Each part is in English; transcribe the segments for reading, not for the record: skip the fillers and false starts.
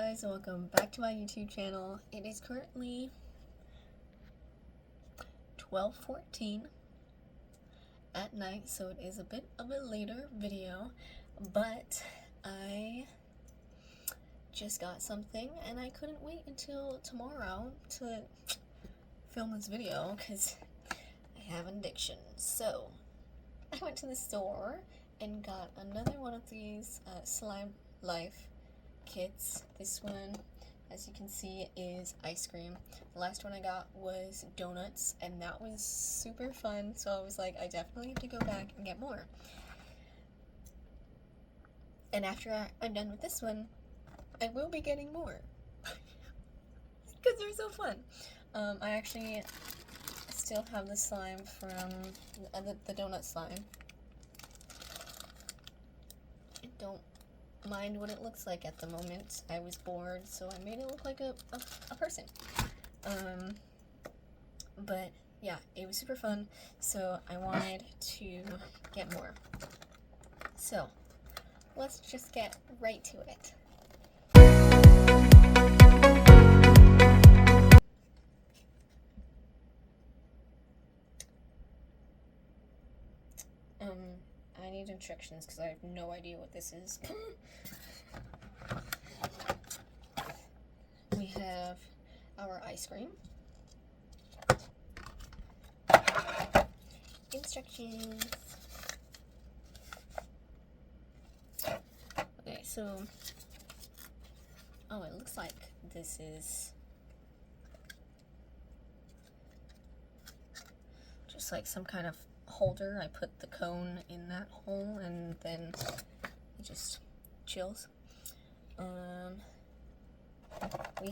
guys, welcome back to my YouTube channel. It is currently 12:14 at night, so it is a bit of a later video, but I just got something and I couldn't wait until tomorrow to film this video because I have an addiction. So I went to the store and got another one of these Slime Life kits. This one, as you can see, is ice cream. The last one I got was donuts, and that was super fun, so I was like, I definitely have to go back and get more. And after I'm done with this one, I will be getting more because they're so fun. I actually still have the slime from the donut slime. I don't mind what it looks like at the moment. I was bored, so I made it look like a person. But yeah, it was super fun, so I wanted to get more. So let's just get right to it. I need instructions because I have no idea what this is. We have our ice cream. Instructions. Okay, so it looks like this is just like some kind of holder. I put the cone in that hole and then it just chills. We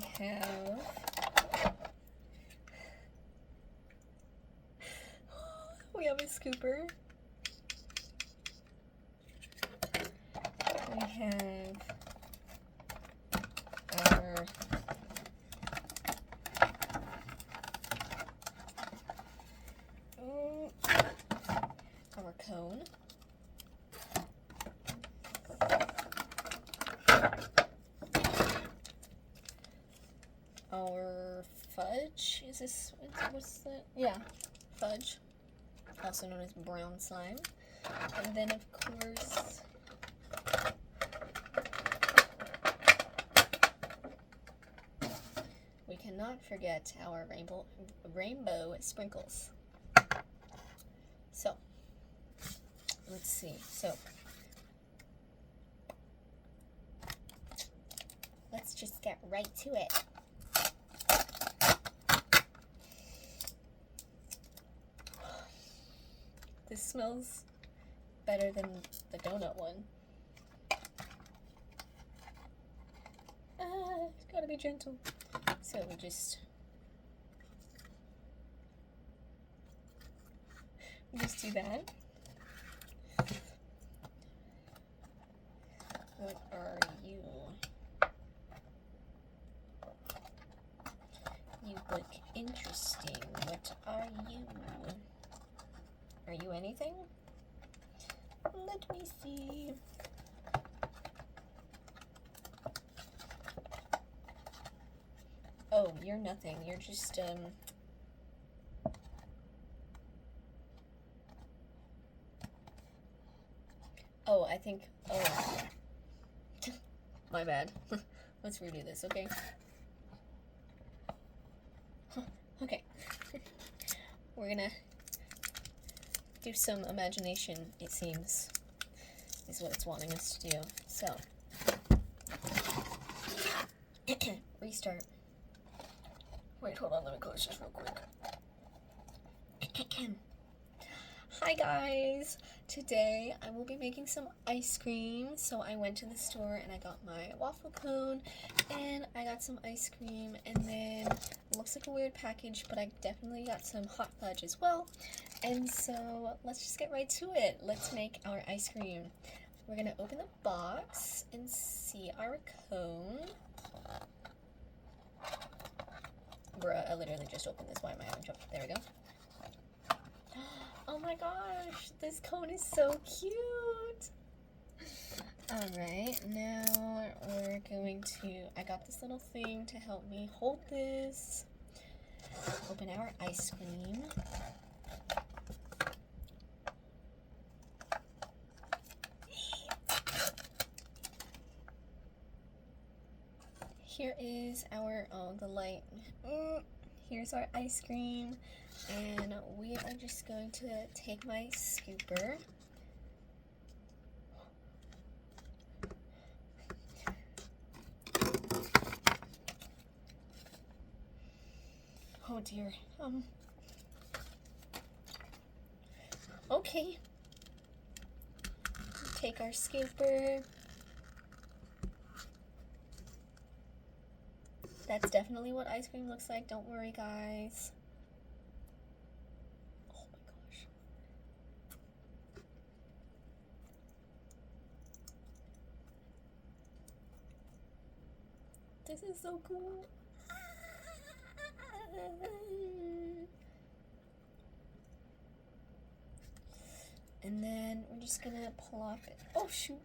have a scooper. We have our cone. Our fudge. Is this, what's that? Yeah, fudge. Also known as brown slime. And then, of course, we cannot forget our rainbow sprinkles. So, let's see. So, let's just get right to it. This smells better than the donut one. Gotta be gentle. So we just do that. What are you? You look interesting. What are you? Are you anything? Let me see. Oh, you're nothing. You're just, oh, I think, oh. My bad. Let's redo this, okay? Okay. We're gonna do some imagination, it seems, is what it's wanting us to do. So, restart. Wait, hold on, let me close this real quick. Hi guys! Today I will be making some ice cream. So I went to the store and I got my waffle cone and I got some ice cream, and then it looks like a weird package, but I definitely got some hot fudge as well. And so let's just get right to it. Let's make our ice cream. We're gonna open the box and see our cone. Bruh, I literally just opened this. Why am I having trouble? There we go. Oh my gosh, this cone is so cute. Alright, now we're going to, I got this little thing to help me hold this. Open our ice cream. Here is our, the light. Here's our ice cream. And we are just going to take my scooper. Oh dear. Okay. Take our scooper. That's definitely what ice cream looks like. Don't worry, guys. Oh my gosh. This is so cool. And then we're just gonna plop it. Oh shoot.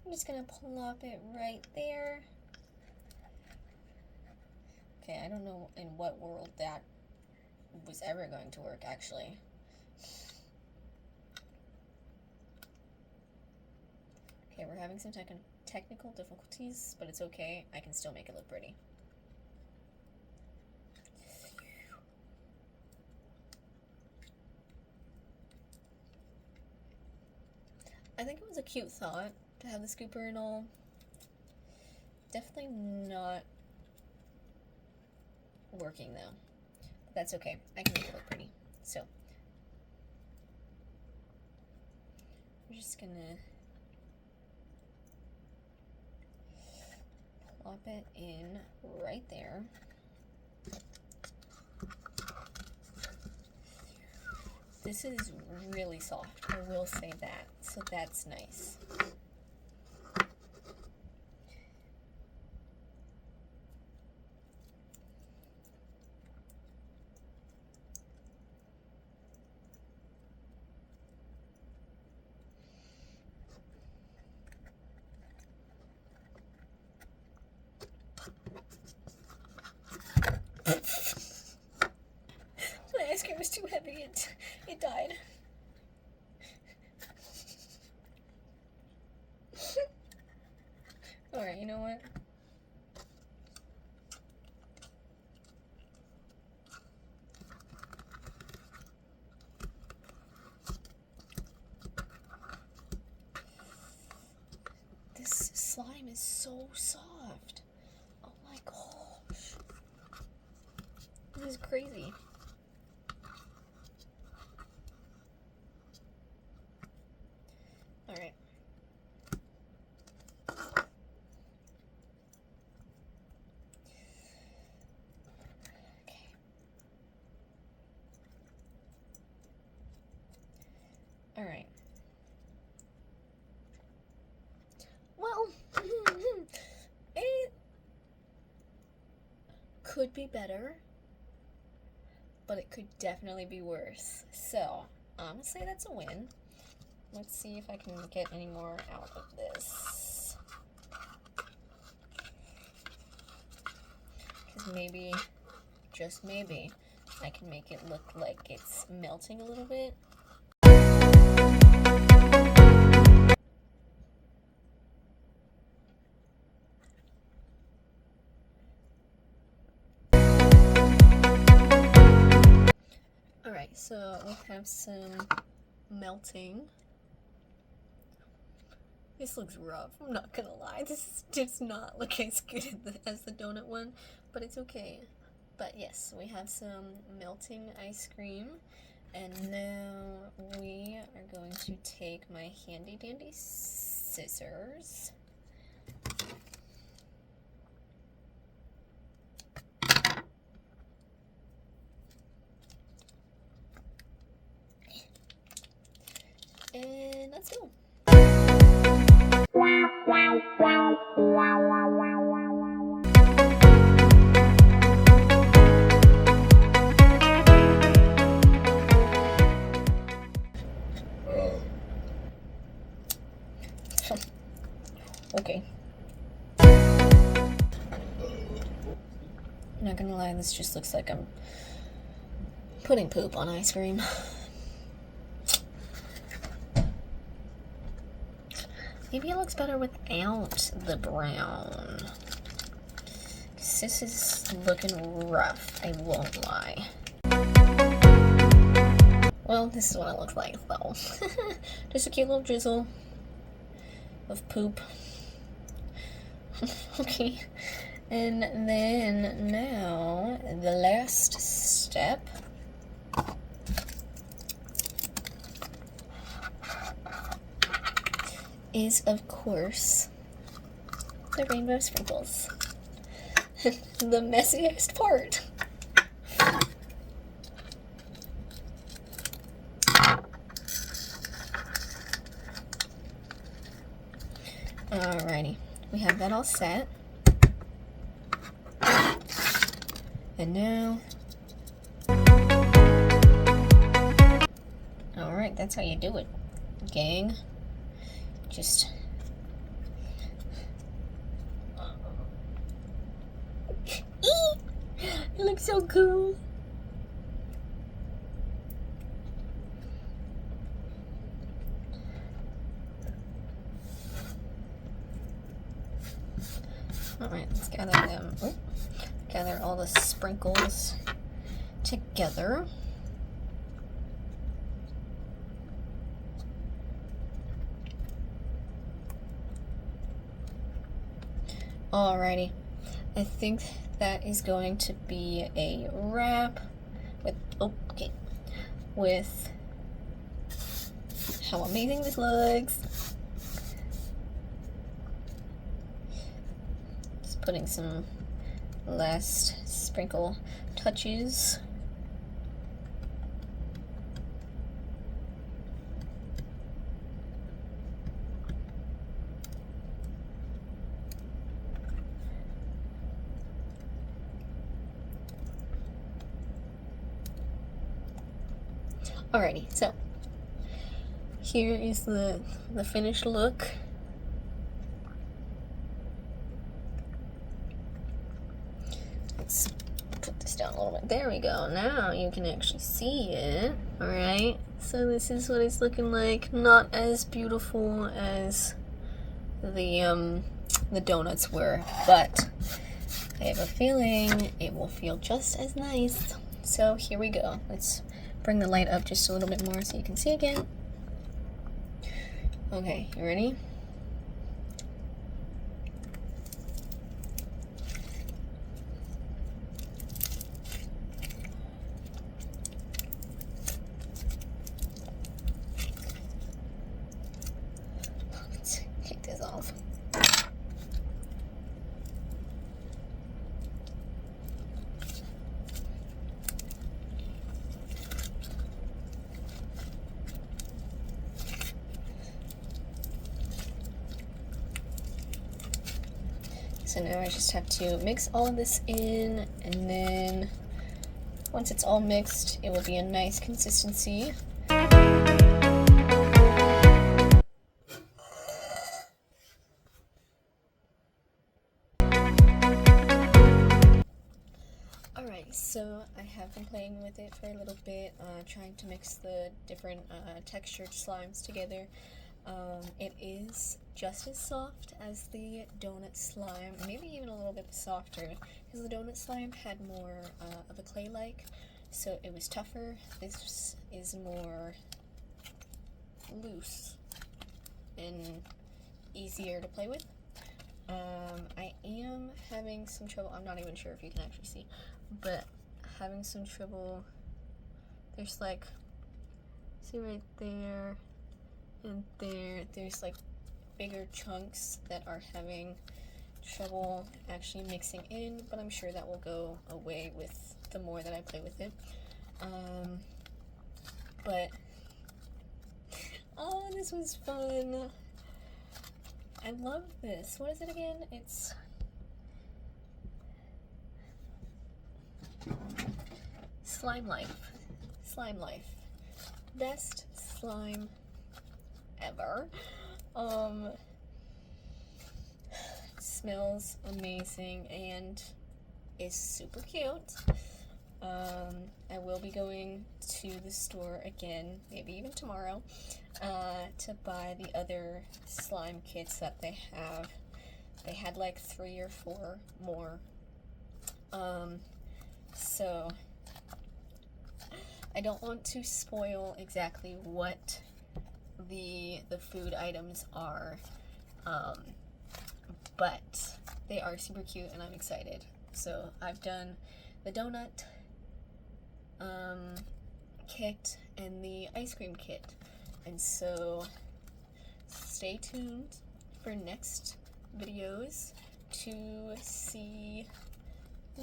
I'm just gonna plop it right there. Okay, I don't know in what world that was ever going to work, actually. Okay, we're having some technical difficulties, but it's okay. I can still make it look pretty. I think it was a cute thought to have the scooper and all. Definitely not working though. But that's okay. I can make it look pretty. So we're just gonna plop it in right there. This is really soft, I will say that, so that's nice. My ice cream was too heavy, it died. Alright, you know what? This slime is so soft. Oh my gosh. This is crazy. Alright. Alright. Well, it could be better, but it could definitely be worse. So, I'm gonna say that's a win. Let's see if I can get any more out of this. Because maybe, just maybe, I can make it look like it's melting a little bit. Alright, so we have some melting. This looks rough, I'm not gonna lie. This does not look as good as the donut one, but it's okay. But yes, we have some melting ice cream. And now we are going to take my handy dandy scissors. And let's go. Not gonna lie, this just looks like I'm putting poop on ice cream. Maybe it looks better without the brown. This is looking rough, I won't lie. Well, this is what it looks like, though. Just a cute little drizzle of poop. Okay. And then now, the last step is, of course, the rainbow sprinkles. The messiest part. Alrighty, we have that all set. And now, alright, that's how you do it, gang. Just it looks so cool. Alright, let's gather them. Oh, gather all the sprinkles together. Alrighty, I think that is going to be a wrap with, with how amazing this looks. Just putting some last sprinkle touches. Alrighty, so here is the finished look. Let's put this down a little bit. There we go. Now you can actually see it. Alright, so this is what it's looking like. Not as beautiful as the donuts were, but I have a feeling it will feel just as nice. So here we go. Let's bring the light up just a little bit more so you can see again. Okay, you ready? Let's take this off. So now I just have to mix all of this in, and then once it's all mixed, it will be a nice consistency. Alright, so I have been playing with it for a little bit, trying to mix the different textured slimes together. It is just as soft as the donut slime, maybe even a little bit softer, because the donut slime had more of a clay-like, so it was tougher. This is more loose and easier to play with. I am having some trouble, I'm not even sure if you can actually see, but having some trouble. There's like, see right there and there's like bigger chunks that are having trouble actually mixing in, but I'm sure that will go away with the more that I play with it. But oh, this was fun. I love this. What is it again? It's Slime Life. Slime Life. Best slime ever. It smells amazing, and is super cute. I will be going to the store again, maybe even tomorrow, to buy the other slime kits that they have. They had like 3 or 4 more. So I don't want to spoil exactly what the food items are, but they are super cute and I'm excited. So I've done the donut kit and the ice cream kit, and so stay tuned for next videos to see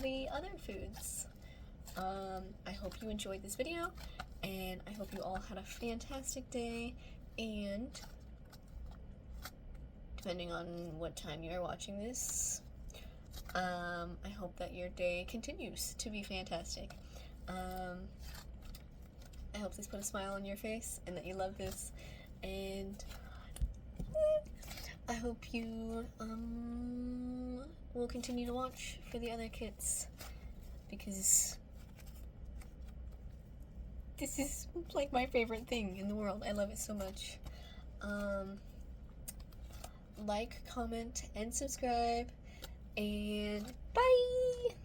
the other foods. I hope you enjoyed this video, and I hope you all had a fantastic day, and depending on what time you are watching this, I hope that your day continues to be fantastic. I hope this put a smile on your face and that you love this, and I hope you will continue to watch for the other kits, because this is like my favorite thing in the world. I love it so much. Like, comment, and subscribe, and bye!